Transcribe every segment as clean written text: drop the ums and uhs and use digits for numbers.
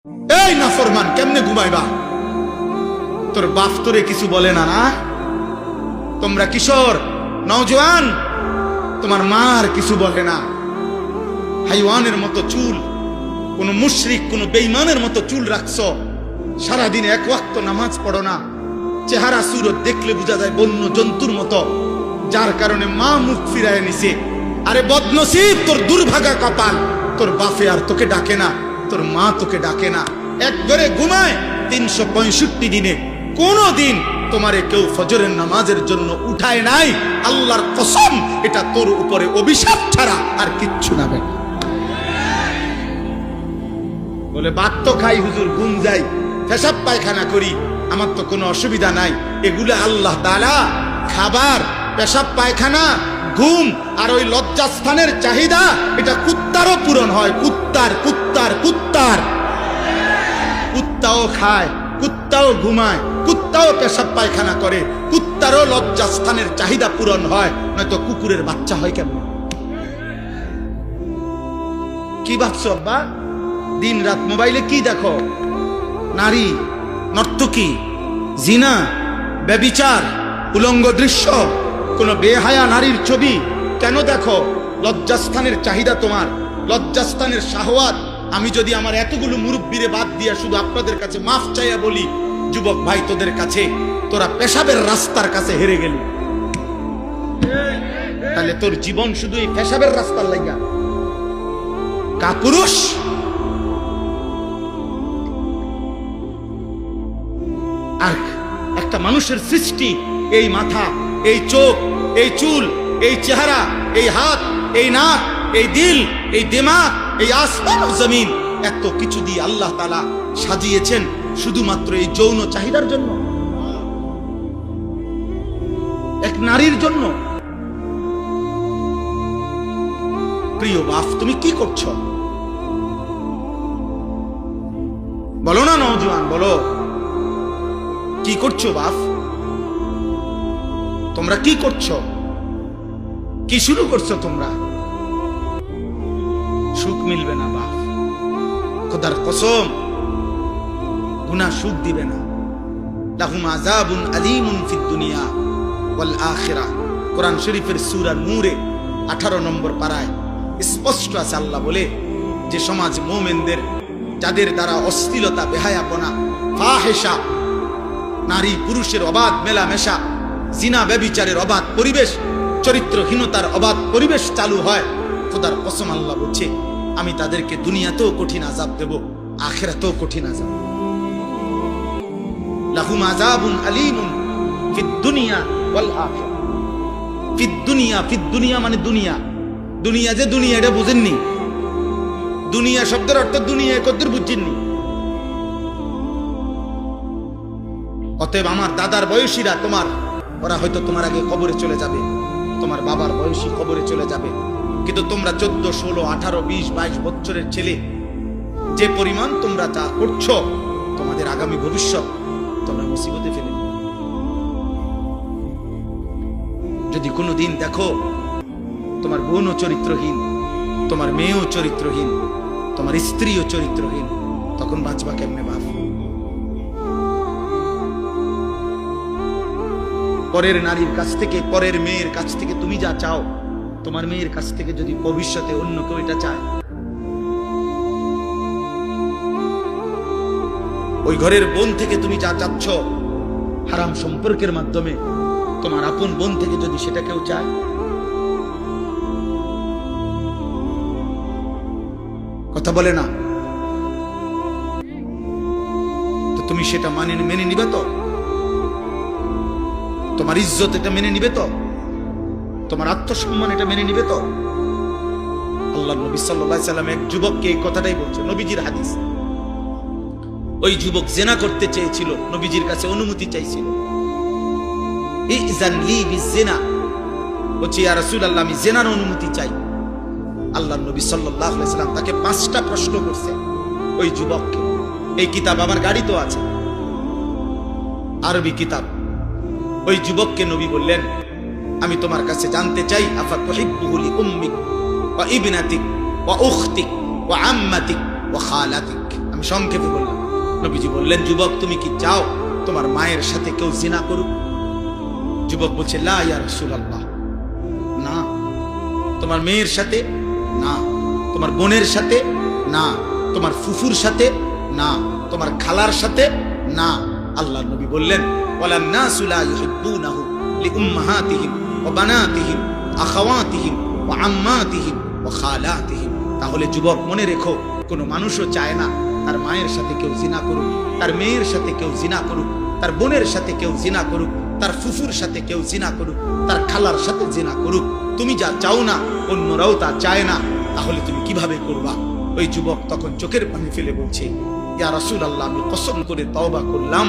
এই নাফরমান, কেমনে ঘুমাইবা? তোর বাপ তোরে কিছু বলে না? না, তোমরা কিশোর নওজোয়ান, তোমার মার কিছু বলে না? হাইওয়ানের মতো চুল, কোন মুশরিক কোন বেঈমানের মতো চুল রাখছো, সারাদিন এক ওয়াক্ত নামাজ পড়ো না, চেহারা সুরত দেখলে বোঝা যায় বন্য জন্তুর মতো, যার কারণে মা মুখ ফিরায় নিছে। আরে বদনসিব, তোর দুর্ভাগা কপাল, তোর বাপে আর তোকে ডাকে না, তোর মা তোকে ডাকে না। এক ঘরে ঘুমায় 365 দিনে কোনো দিন তোমারে কেউ ফজরের নামাজের জন্য উঠায় নাই। আল্লাহর কসম, এটা তোর উপরে অভিশাপ ছাড়া আর কিচ্ছু না। বলে ভাত তো খাই হুজুর, ঘুম যাই, পেশাব পায়খানা করি, আমার তো কোনো অসুবিধা নাই। এগুলো আল্লাহ তাআলা খাবার, পেশাব পায়খানা, ঘুম আর ওই লজ্জাস্থানের চাহিদা, এটা কুত্তারও পূরণ হয়। কুত্তার কুত্তার কুত্তার কুত্তাও খায়, কুত্তাও ঘুমায়, কুত্তাও পেশাব পায়খানা করে, কুত্তারও লজ্জাস্থানের চাহিদা পূরণ হয়, নয়তো কুকুরের বাচ্চা হয় কেমন? কি ভাবছো আব্বা? দিন রাত মোবাইলে কি দেখো? নারী, নর্তকী, জিনা, ব্যভিচার, উলঙ্গ দৃশ্য, কোন বেহায়া নারীর ছবি কেন দেখো? লজ্জাস্থানের চাহিদা তোমার, লজ্জাস্থানের শাহওয়াত। আমি যদি আমার এতগুলো মুরব্বিরে বাদ দিয়া শুধু আপনাদের কাছে মাফ চাইয়া বলি, যুবক ভাই তোদের কাছে, তোরা পেশাবের রাস্তার কাছে হেরে গেলি, তাহলে তোর জীবন শুধু এই পেশাবের রাস্তার লাগা। কাপুরুষ! আর একটা মানুষের সৃষ্টি, এই মাথা, এই চোখ, এই চুল, এই চেহারা, এই হাত, এই নাক, এই দিল, এই দিমাগ, এই আসমান ও জমিন, এত কিছু দিয়ে আল্লাহ তাআলা সাজিয়েছেন শুধুমাত্র এই যৌন চাহিদার জন্য, এক নারীর জন্য। প্রিয় বাপ, তুমি কি করছো? বলো না নওজোয়ান, বলো কি করছো বাপ? তোমরা কি করছো? কি শুরু করছো তোমরা? সুখ মিলবে না বাপ, খোদার কসম, গুনাহ সুখ দিবে না। লাহুম আযাবুন আলীমুন ফিদ দুনিয়া ওয়াল আখিরাহ। কোরআন শরীফের সূরা নূরে 18 নম্বর পারায় স্পষ্ট আছে, আল্লাহ বলে যে সমাজ মুমিনদের, যাদের দ্বারা অশ্লীলতা, বেহায়াপনা, ফাহিশা, নারী পুরুষের অবাধ মেলামেশা, জিনা ব্যভিচারের অবাধ পরিবেশ, চরিত্রহীনতার অবাধ পরিবেশ চালু হয়, খোদার কসম আল্লাহ বলছে আমি তাদেরকে দুনিয়াতেও কঠিন আযাব দেব, আখিরাতেও কঠিন আযাব। লাহুম আযাবুন আলীমুন ফিদ দুনিয়া ওয়াল আখিরাহ। ফিদ দুনিয়া, ফিদ দুনিয়া মানে দুনিয়া, দুনিয়া যে দুনিয়া এটা বুঝেননি। দুনিয়া শব্দের অর্থ দুনিয়া কদ্দুর বুঝছেননি। অতএব আমার দাদার বয়সীরা, তোমার, ওরা হয়তো তোমার আগে কবরে চলে যাবে, তোমার বাবার বয়সী কবরে চলে যাবে, কিন্তু তোমরা 14, 16, 18, 20, 22 বছরের ছেলে, যে পরিমাণ তোমরা যা করছো, তোমাদের আগামী ভবিষ্যৎ তোমরা মুসিবতে ফেলে দিবে। যদি কোনোদিন দেখো তোমার বোনও চরিত্রহীন, তোমার মেয়েও চরিত্রহীন, তোমার স্ত্রীও চরিত্রহীন, তখন বাঁচবা কেমনে বাপ? পরের নারীর কাছ থেকে, পরের মেয়ের কাছ থেকে তুমি যা চাও, তোমার মেয়ের কাছ থেকে যদি ভবিষ্যতে অন্য কেউ এটা চায়, ওই ঘরের বোন থেকে তুমি যা চাচ্ছ হারাম সম্পর্কের মাধ্যমে, তোমার আপন বোন থেকে যদি সেটা কেউ চায়, কথা বলে না তো তুমি সেটা মেনে নিবে তো? তোমার ইজ্জত এটা মেনে নিবে তো? তোমার আত্মসম্মান এটা মেনে নিবে তো? আল্লাহ নবী সাল্লাল্লাহু আলাইহি সাল্লাম এক যুবককে এই কথাটাই বলছে, নবীজির হাদিস। ওই যুবক জিনা করতে চেয়েছিল, নবীজির কাছে অনুমতি চাইছিল। ইযান লি বিজিনা, বলছি ইয়া রাসূলুল্লাহ, আমি জিনার অনুমতি চাই। আল্লাহ নবী সাল্লাল্লাহু আলাইহি সাল্লাম তাকে 5টা প্রশ্ন করছে ওই যুবককে। এই কিতাব আমার গাড়িতেও আছে, আরবি কিতাব। ওই যুবককে নবী বললেন, আমি তোমার কাছে জানতে চাই, আফা তুহিব্বুহু লি উম্মিক ওয়া ইবনাতিক ওয়া উখতিক ওয়া আম্মাতিক ওয়া খালাতিক। আমি সংক্ষেপে বললাম। নবীজি বললেন, যুবক তুমি কি চাও তোমার মায়ের সাথে কেউ জিনা করুক? যুবক বলছে, লা ইয়া রাসূলুল্লাহ, না। তোমার মেয়ের সাথে না, তোমার বোনের সাথে না, তোমার ফুফুর সাথে না, তোমার খালার সাথে না। আল্লাহর নবী বললেন, ওয়ালান নাসু লা ইউহিব্বুনাহু লিউম্মাহাতিহিম ওয়া বানাতিহিম আখাওয়াতিহিম ওয়া আম্মাতিহিম ওয়া খালাতিহিম। তাহলে যুবক মনে রেখো, কোনো মানুষও চায় না তার মায়ের সাথে কেউ জিনা করুক, তার মেয়ের সাথে কেউ জিনা করুক, তার বোনের সাথে কেউ জিনা করুক, তার ফুফুর সাথে কেউ জিনা করুক, তার খালার সাথে জিনা করুক। তুমি যা চাও না অন্যরাও তা চায় না, তাহলে তুমি কিভাবে করবা? ওই যুবক তখন চোখের পানি ফেলে বলছে, ইয়া রাসূলুল্লাহ, আমি কসম করে তওবা করলাম,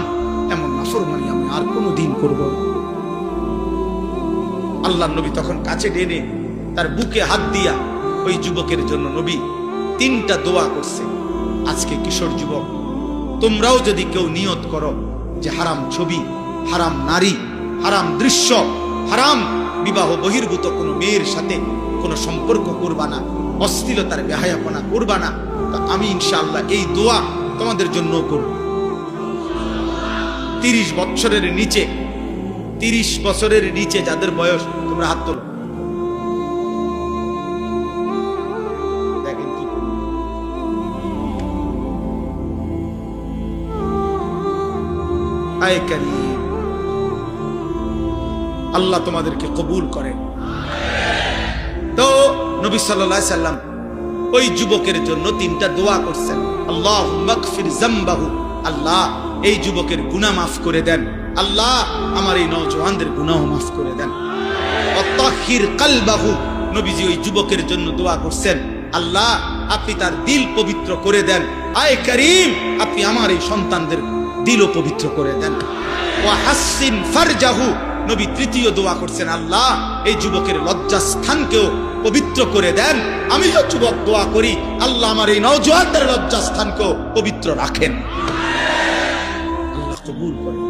এমন নাফরমানি আমি আর কোনোদিন করব না। আল্লাহর নবী তখন কাছে টেনে তার বুকে হাত দিয়া ওই যুবকের জন্য নবী 3টা দোয়া করছে। আজকে কিশোর যুবক, তোমরাও যদি কেউ নিয়ত করো যে হারাম ছবি, হারাম নারী, হারাম দৃশ্য, হারাম বিবাহ বহির্ভূত কোনো মেয়ের সাথে কোনো সম্পর্ক করবা না, অশ্লীলতার বেহায়াপনা করবা না, তো আমি ইনশাআল্লাহ এই দোয়া তোমাদের জন্য করব। 30 বছরের নিচে, 30 বছরের নিচে যাদের বয়স, তোমরা হাত তোলো। দেখেন কি আয় কারীম, আল্লাহ তোমাদেরকে কবুল করে। তো নবী সাল্লাল্লাহু আলাইহি সাল্লাম ওই যুবকের জন্য 3টা দোয়া করছেন। আল্লাহুম্মা গফির যামবাহু, আল্লাহ এই যুবকের গুনাহ মাফ করে দেন, আল্লাহ আমার এই নওজওয়ানদের গুনাহ মাফ করে দেন। ওয়াতাহির কলবাহু, নবীজি ওই যুবকের জন্য দোয়া করছেন, আল্লাহ আপনি তার দিল পবিত্র করে দেন। আয় করিম, আপনি আমার এই সন্তানদের দিলও পবিত্র করে দেন। ওয়া হাসিন ফারজাহু, নবী 3য় দোয়া করছেন, আল্লাহ এই যুবকের লজ্জাস্থানকেও পবিত্র করে দেন। আমি যে যুবক দোয়া করি, আল্লাহ আমার এই নওজওয়ানদের লজ্জাস্থানকেও পবিত্র রাখেন। আল্লাহ কবুল করেন।